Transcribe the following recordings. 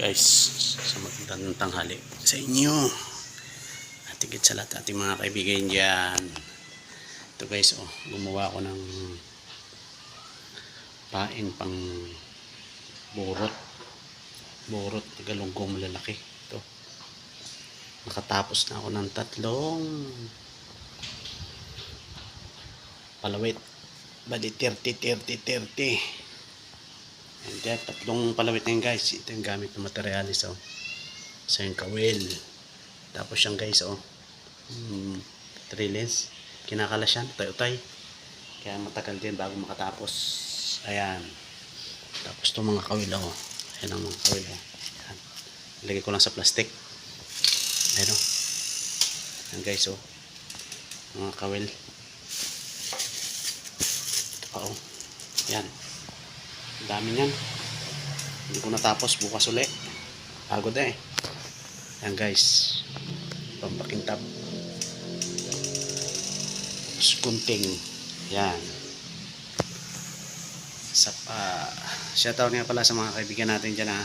Guys, sa magandang tanghali sa inyo at higit sa lahat ating mga kaibigan dyan. Ito guys, gumawa ko ng paing pang burot galunggong malalaki. Ito, nakatapos na ako ng 3 palawit, bali 30. And then, 3 palawit na yun guys. Ito yung gamit ng materialis. So yung kawil. Tapos yan guys, 3 lens. Kinakalas yan, utay-utay. Kaya matagal din bago makatapos. Ayan. Tapos itong mga kawil. Ayan ang mga kawil. Ayan. Ilagay ko lang sa plastic. Ayan Ayan guys, mga kawil. Ito pa Ayan. Ang dami niyan. Hindi ko natapos, bukas uli. Pagod na Ayan guys, pampakintab. Tapos kunting. Yan. Shoutout nga pala sa mga kaibigan natin dyan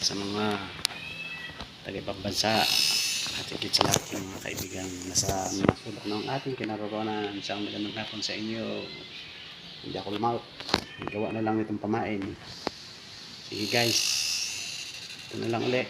sa mga taga-ibang bansa at higit sa lahat ng mga kaibigan nasa sulok ng ating kinaroroonan. Isang magandang hapon sa inyo. Hindi ako lumaut. Gawa na lang itong pamain. Sige guys, ito na lang ulit.